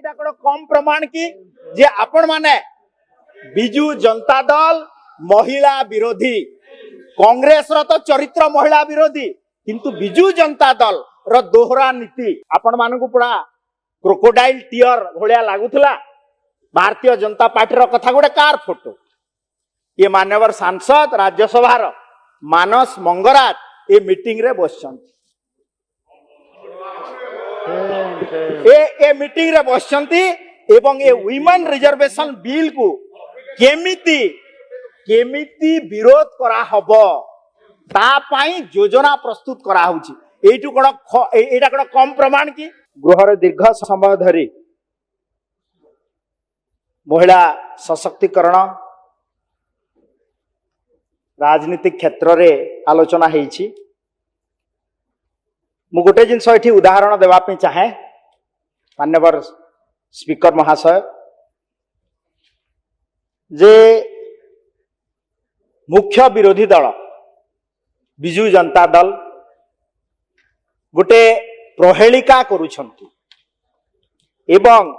एटा कोन कम प्रमाण की जे आपण माने बिजू जनता दल महिला विरोधी कांग्रेस रो तो चरित्र महिला विरोधी किंतु बिजू जनता दल रो दोहरा नीति आपण मानकु पुरा crocodile tier भलिया लागुथला। Bharatiya Janata party रो कथा गोटे कार फोटो ये मान्यवर सांसद राज्यसभा मानस मंगराज ये मीटिंग रे बसछंती ए मीटिंग रे बसछंती एवं ये वुमेन रिजर्वेशन बिल को केमिति केमिति विरोध करा हबो ता पई योजना प्रस्तुत करा होची। एटू कोन एटा कोन कम प्रमाण की गृह दीर्घ समय धरी महिला सशक्तिकरण राजनीतिक क्षेत्र रे आलोचना हेछि। मु गोटे जिनस एठी उदाहरण देवा पे चाहे माननीय स्पीकर महाशय जे मुख्य विरोधी दल बिजू जनता दल गोटे प्रहेलिका करुछंती एवं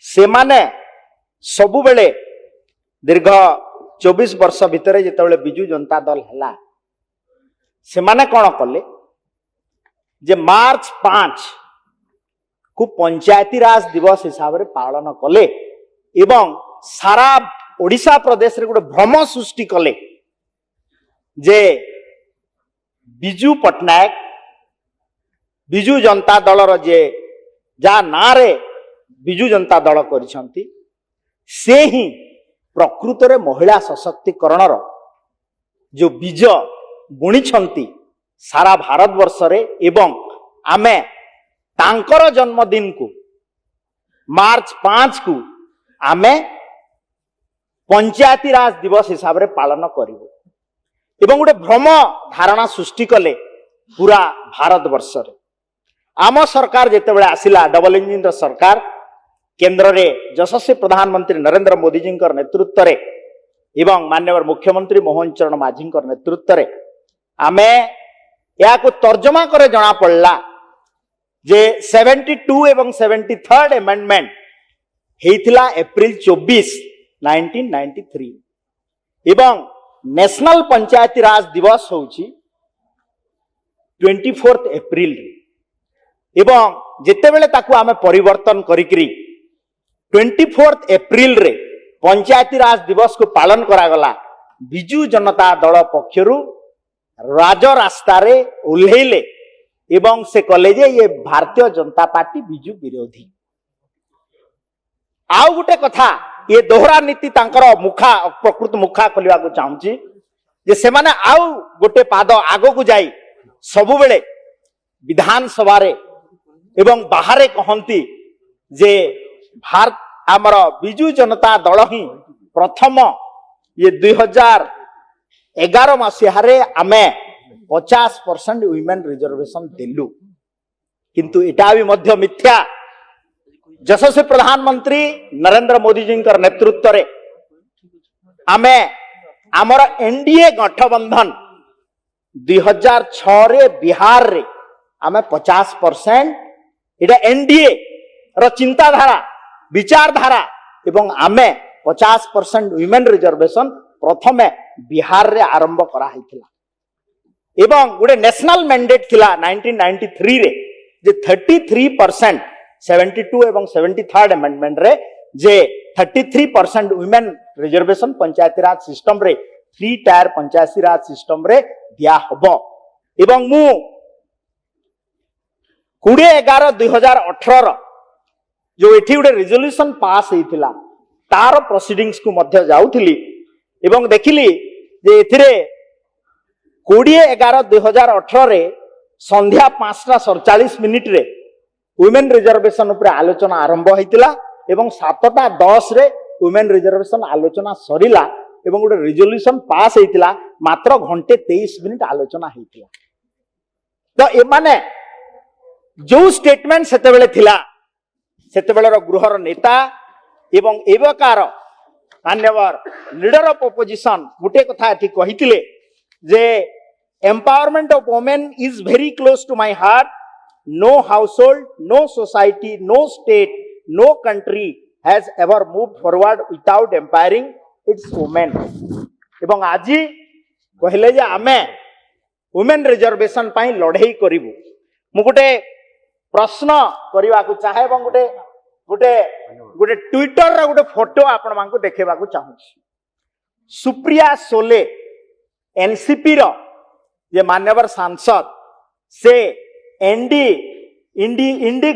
से माने सबु बेले दीर्घ 24 वर्ष भितर जिते बिजू जनता दल हैला से माने कौन कले जे मार्च 5 को पंचायती राज दिवस हिसाब से पालन कले एवं सारा ओडिशा प्रदेश रे गोटे भ्रम सृष्टि कले जे बिजू पटनायक बिजू जनता दल जे जा ना रे बिजू जनता दल करिसंती से ही प्रकृत रे महिला सशक्तिकरण जो बीज बुणी सारा भारत वर्ष रे एवं आमे तांकर जन्मदिन को मार्च 5 को आमे पंचायती राज दिवस हिसाब रे पालन करिवो एवं गोटे भ्रम धारणा सृष्टि कले पूरा भारत वर्ष रे। आम सरकार जेतेबेले आसिला डबल इंजिन सरकार केंद्र रे यशस्वी प्रधानमंत्री नरेंद्र मोदी जी नेतृत्व रे एवं माननीय मुख्यमंत्री मोहन चरण माझी नेतृत्व रे आमे या को तर्जमा करे जना पड़ला जे 72 एवं 73rd अमेंडमेंट हेइथिला अप्रैल 24 1993 एवं नेशनल पंचायती राज दिवस होउची 24 अप्रैल एवं जेतेबेले ताकू आमे परिवर्तन करिकरी 24 अप्रैल रे पंचायती राज दिवस को पालन करागला। बिजू जनता दल पक्षरु राज रास्ता रे उल्हेले एवं से कले जे ये भारतीय जनता पार्टी बिजू विरोधी। आउ गुटे कथा ये दोहरा नीति तांकर मुखा प्रकृत मुखा खोलिया को चाहूची जे से माने आउ गोटे पाद आगो को जाई सबु बेले विधानसभा रे एवं बाहरे कहंती जे भारत आमर बिजू जनता दल ही प्रथम ये 2011 मसीहारे आमे 50% वुमेन रिजर्वेशन देलु किंतु एटा भी मध्य मिथ्या। यशस्वी प्रधानमंत्री नरेंद्र मोदी जी नेतृत्व रे आमे आमर एनडीए गठबंधन 2006 रे बिहार रे आमे 50% एटा एनडीए रो चिंताधारा विचारधारा एवं आमे 50% वुमेन रिजर्वेशन प्रथमे बिहार रे आरंभ करा हिथिला एवं गोटे नेशनल मैंडेट थिला 1993 रे जे 33% 72 एवं 73rd अमेंडमेंट रे जे 33% वुमेन रिजर्वेशन पंचायती राज सिस्टम रे 3 टायर पंचायती राज सिस्टम रे दिया हबो एवं मु 2011-2018 जो एठी गोटे रिजोल्यूशन पास होइथिला तार प्रोसीडिंग्स को मध्य जाउथिली एवं देखिली जे एथिरे 2011-2018 रे संध्या 5:47 रे वुमेन रिजर्वेशन ऊपर आलोचना आरंभ होइतिला एवं 7:10 रे वुमेन रिजर्वेशन आलोचना सरिला एवं गोटे रिजोल्यूशन पास होइतिला मात्र घंटे 23 मिनिट आलोचना होइतिला। तो एमाने जो स्टेटमेंट सेतेबेले थिला सेतेबेलर गृहर नेता एवं एवकार मान्यवर लीडर ऑफ ऑपोजिशन गोटे कथा एठी कहितिले जे empowerment of women is very close to my heart no household, no society, no state, no country has ever moved forward without empowering its women. এবং আজি কহিলে যে ଆମେ women reservation ପାଇଁ ଲଢ଼େଇ କରିବୁ। ମୁଁ ଗୋଟେ ପ୍ରଶ୍ନ କରିବାକୁ ଚାହେଁ ଏବଂ ଗୋଟେ ଗୋଟେ ଗୋଟେ ଟ୍ୱିଟରର ଗୋଟେ ଫଟୋ ଆପଣମାନଙ୍କୁ ଦେଖେଇବାକୁ ଚାହୁଁଛି। ସୁପ୍ରିୟା ସୋଲେ ଏନସିପି ର ଯେ ମାନ୍ୟବର ସାଂସଦ ସେ ଏନଡି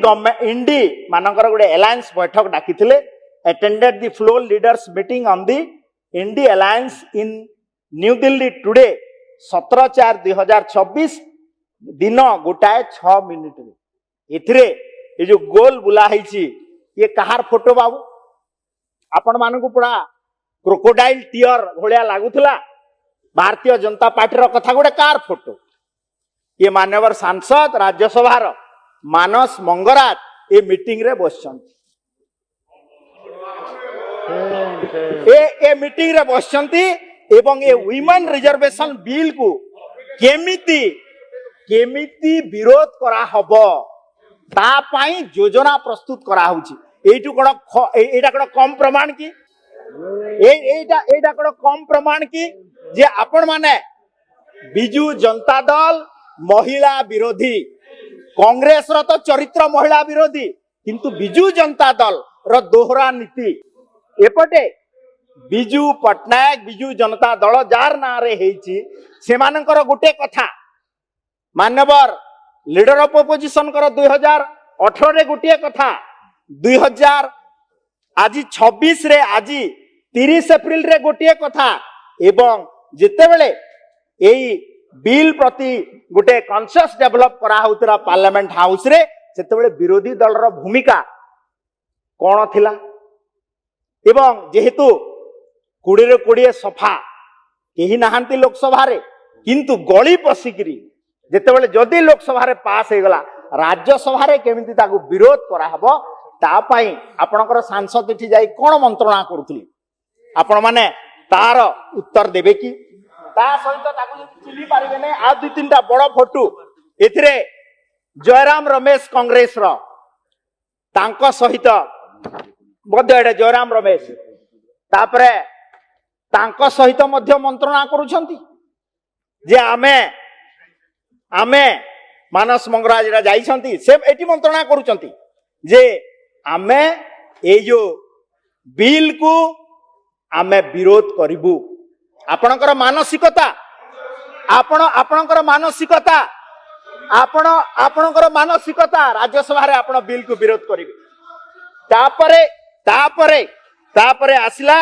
ଗଭର୍ଣ୍ଣମେଣ୍ଟ ଇଣ୍ଡି ମାନଙ୍କର ଗୋଟେ ଆଲାଏନ୍ସ ବୈଠକ ଡାକିଥିଲେ। attended the floor leaders meeting on the Indi alliance in New Delhi today 17/4/2024 दिन 1:06 एथिरे ये जो गोल बुला है ये कहार फोटो बाबू आपण मानकु पुरा crocodile tier भलिया लागुथला। Bharatiya Janata party रो कथा गोटे कार फोटो ये मान्यवर सांसद राज्यसभा रो मानस मंगराज ये मीटिंग रे बसछंती ए मीटिंग रे बसछंती एवं ये वुमेन रिजर्वेशन बिल को केमिति केमिति विरोध करा हबो ता पाई योजना प्रस्तुत करा होची। एइटु कोन एटा कोन कम प्रमाण की एटा कोन कम प्रमाण की जे आपण माने बिजू जनता दल महिला विरोधी कांग्रेस रो तो चरित्र महिला विरोधी किंतु बिजू जनता दल रो दोहरा नीति एपटे बिजू पटनायक बिजू जनता दल जार ना रे हेची सेमानकर गुटे कथा मान्यवर लीडर ऑफ ऑपोजिशन कर 2018 रे गुटे कथा 2000 आज 26 रे आज 30 एप्रिल रे गोटे कथा एवं जिते बेले एई बिल प्रति गोटे कॉन्शियस डेवलप करा होतरा पार्लियामेंट हाउस रे सेते बेले विरोधी दल रो भूमिका कोन थिला एवं जेहेतु 20 रे 20 सफा केही नाहांती लोकसभा रे किंतु गली पसिकरी जेते बेले जदी लोकसभा रे पास हे गला राज्यसभा रे केमिति ताकू विरोध करा हबो ता पई आपनकर सांसद इठी जाई कोन मंत्रणा करूथली आपण माने तार उत्तर देबे की ता सहित ताकू चिली पारिबे नै आ दुई तीनटा बड़ फोटो एथिरे जयराम रमेश कांग्रेस रो तांको सहित बदे एडे जयराम रमेश तापरे तांको सहित मध्य मंत्रणा करूछंती जे आमे मानस मंगराज रा जाइछंती से एटी मंत्रणा करूछंती जे आमे ए जो बिल को आमे विरोध करिबु। आपणकर मानसिकता आपणकर मानसिकता आपणकर मानसिकता राज्यसभा रे आपण बिल को विरोध करिबे। तापरे आसिला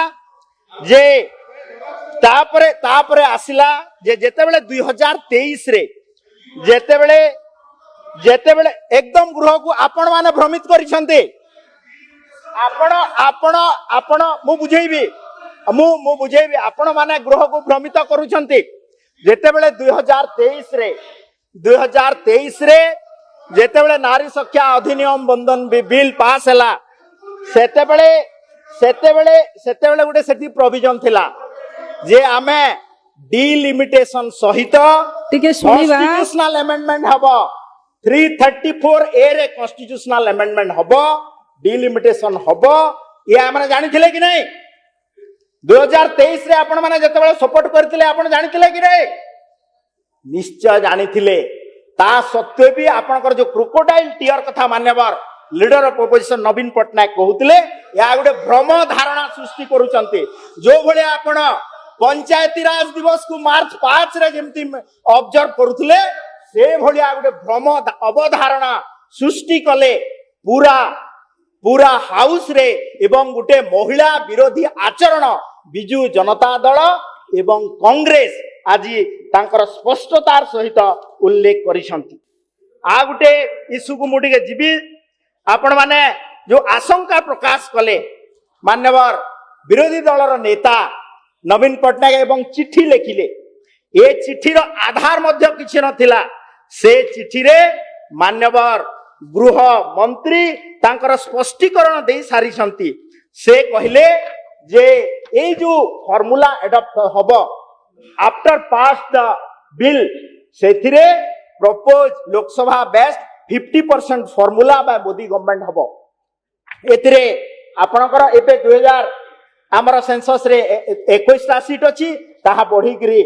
जे तापरे आसिला जे जेतेबेले 2023 रे जेतेबेले एकदम गृह को आपण माने भ्रमित करिसंते आपण मु बुझेबी आपण माने गृह को भ्रमित करूछंते जेतेबेले 2023 रे जेतेबेले नारी शिक्षा अधिनियम बंधन बिल पास हला सेतेबेले गुटे सेठी प्रोविजन थिला जे आमे डिलिमिटेशन सहित कॉन्स्टिट्यूशनल अमेंडमेंट हबो 334 ए रे कॉन्स्टिट्यूशनल अमेंडमेंट हबो डिलिमिटेशन हबो ये हमने जानिथिले कि नहीं 2023 रे आपण माने जतेबेले सपोर्ट करथिले आपण जानिथिले कि नहीं निश्चय जानिथिले ता सत्वे भी आपनकर जो क्रोकोडाइल टियर कथा मान्यवर लीडर ऑफ ऑपोजिशन नवीन पटनायक कहूतिले या गोटे भ्रम धारणा सृष्टि करूचंती जो भले आपण पंचायती राज दिवस को मार्च 5 रे जेमती ऑब्जर्व करूतिले से भलिया गोटे भ्रम अवधारणा सृष्टि कले पूरा हाउस रे एवं गोटे महिला विरोधी आचरण बिजू जनता दल एवं कांग्रेस आज तांकर स्पष्टतार सहित उल्लेख करिसंती। आ गोटे इश्यू को मुटिके जीवी आपण माने जो आशंका प्रकाश कले मान्यवर विरोधी दलर नेता नवीन पटनायक एवं चिट्ठी लिखिले ए चिट्ठीर आधार मध्य किछि नथिला से चिट्ठी रे मान्यवर गृह मंत्री तांकर स्पष्टीकरण दे सारी संती से कहिले जे ए जो फार्मूला एडॉप्ट हबो आफ्टर पास द बिल सेथिरे प्रपोज लोकसभा बेस्ट 50% फॉर्मूला बा मोदी गवर्नमेंट हबो एतिरे आपणकर एबे 2000 आमर सेंसस रे 21 टा सीट अछि ताहा बढ़ी करी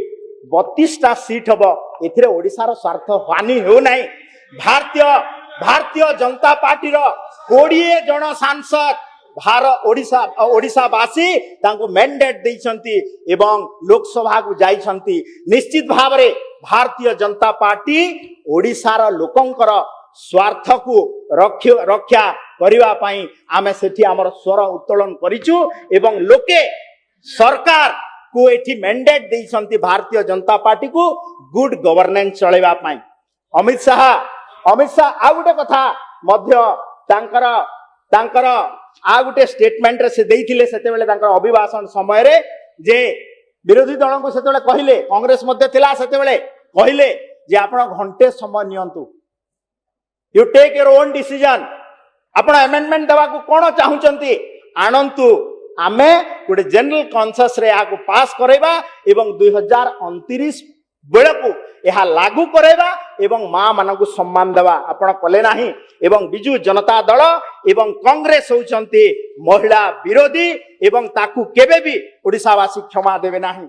32 टा सीट हबो एथिरे ओडिसा रो स्वार्थ हानि हो नाही भारतीय जनता पार्टी रो 20 जन सांसद ओडिशावासी तांको मैंडेट देइछंती एवं लोकसभा को जाइछंती निश्चित भाव रे भारतीय जनता पार्टी ओडिशार लोकंकर स्वार्थ को रक्षा करिवा पई आमे सेठी हमर स्वर उत्तोलन करिचु एवं लोके सरकार को एठी मैंडेट देइछंती भारतीय जनता पार्टी को गुड गवर्नेंस चलेवा पई अमित शाह आ गुटे कथा मध्य तांकर आ गुटे स्टेटमेंट रे से देइथिले सेते बेले तांकर अभिभाषण समय रे जे विरोधी दल को सेते बेले कहिले कांग्रेस मध्य थिला सेते बेले कहिले जे आपण घंटे समय नियंतु you take your own decision आपण अमेंडमेंट देवा को कोन चाहुचंती आनंतु आमे गुटे जनरल कॉन्सेंसस रे आको पास करेबा एवं 2029 बेलकु यह लागू करेबा एवं मां मानकु सम्मान देवा आपण कले नाही एवं बिजू जनता दल एवं कांग्रेस होचंती महिला विरोधी एवं ताकू केबे भी ओडिसावासी क्षमा देबे नाही।